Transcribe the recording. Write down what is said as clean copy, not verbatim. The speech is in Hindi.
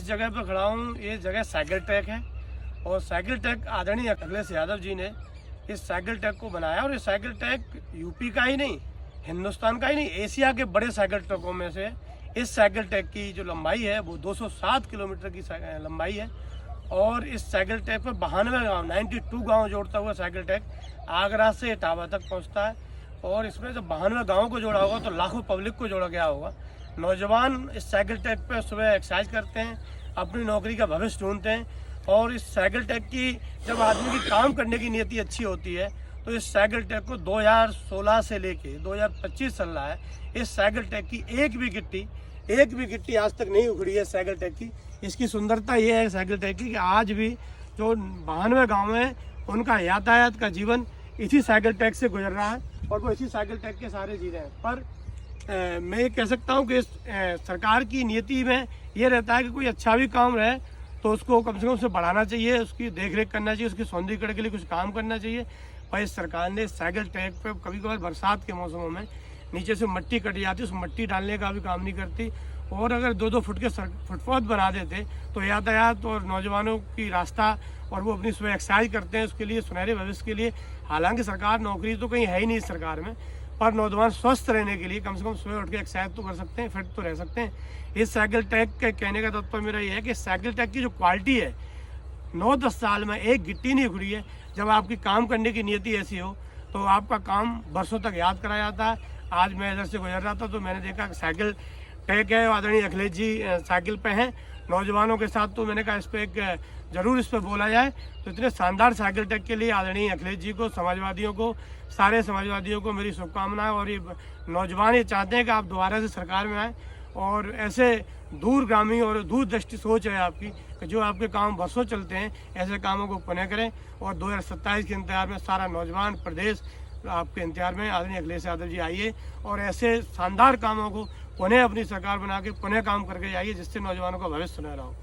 जिस जगह पर खड़ा हूँ ये जगह साइकिल ट्रैक है और साइकिल ट्रैक आदरणीय अखिलेश यादव जी ने इस साइकिल ट्रैक को बनाया और ये साइकिल ट्रैक यूपी का ही नहीं, हिंदुस्तान का ही नहीं, एशिया के बड़े साइकिल ट्रैकों में से इस साइकिल ट्रैक की जो लंबाई है वो 207 किलोमीटर की लंबाई है। और इस साइकिल ट्रैक पर 92 गाँव 92 गाँव जोड़ता हुआ साइकिल ट्रैक आगरा से इटावा तक पहुँचता है। और इसमें जब 92 गाँव को जोड़ा होगा तो लाखों पब्लिक को जोड़ा गया होगा। नौजवान इस साइकिल ट्रैक पर सुबह एक्सरसाइज करते हैं, अपनी नौकरी का भविष्य ढूंढते हैं। और इस साइकिल ट्रैक की जब आदमी की काम करने की नीयति अच्छी होती है तो इस साइकिल ट्रैक को 2016 से लेके 2025 चल रहा है। इस साइकिल ट्रैक की एक भी गिट्टी आज तक नहीं उखड़ी है साइकिल ट्रैक की। इसकी सुंदरता ये है साइकिल ट्रैक की कि आज भी जो 92 गाँव हैं उनका यातायात का जीवन इसी साइकिल ट्रैक से गुजर रहा है और वो इसी साइकिल ट्रैक के सहारे जी रहे हैं। पर मैं ये कह सकता हूँ कि सरकार की नीति में ये रहता है कि कोई अच्छा भी काम रहे तो उसको कम से कम उसे बढ़ाना चाहिए, उसकी देखरेख करना चाहिए, उसके सौंदर्यीकरण के लिए कुछ काम करना चाहिए। पर इस सरकार ने साइकिल ट्रैक पे कभी कभार बरसात के मौसमों में नीचे से मिट्टी कट जाती है, उस मिट्टी डालने का भी काम नहीं करती। और अगर 2-2 फुट के फुटपाथ बना देते तो यातायात और नौजवानों की रास्ता और वो अपनी सुबह एक्सरसाइज करते हैं उसके लिए सुनहरे भविष्य के लिए। हालांकि सरकार नौकरी तो कहीं है ही नहीं इस सरकार में, पर नौजवान स्वस्थ रहने के लिए कम से कम सुबह उठ के एक्सरसाइज तो कर सकते हैं, फिट तो रह सकते हैं। इस साइकिल ट्रैक के कहने का तात्पर्य मेरा ये है कि साइकिल ट्रैक की जो क्वालिटी है 9-10 साल में एक गिट्टी नहीं उखड़ी है। जब आपकी काम करने की नीयति ऐसी हो तो आपका काम बरसों तक याद करा जाता है। आज मैं इधर से गुजर रहा था तो मैंने देखा कि साइकिल ट्रैक है, आदरणीय अखिलेश जी साइकिल पे हैं नौजवानों के साथ, तो मैंने कहा इस पर एक जरूर इस पर बोला जाए। तो इतने शानदार साइकिल ट्रैक के लिए आदरणीय अखिलेश जी को, समाजवादियों को, सारे समाजवादियों को मेरी शुभकामनाएं। और ये नौजवान ये चाहते हैं कि आप दोबारा से सरकार में आएँ और ऐसे दूरगामी और दूरदृष्टि सोच है आपकी कि जो आपके काम बरसों चलते हैं ऐसे कामों को पुनः करें। और 2027 के इंतजार में सारा नौजवान प्रदेश आपके इंतजार में आदरणीय अखिलेश यादव जी आइए और ऐसे शानदार कामों को पुनः अपनी सरकार बना के पुनः काम करके जाइए जिससे नौजवानों का भविष्य सुनहरा हो।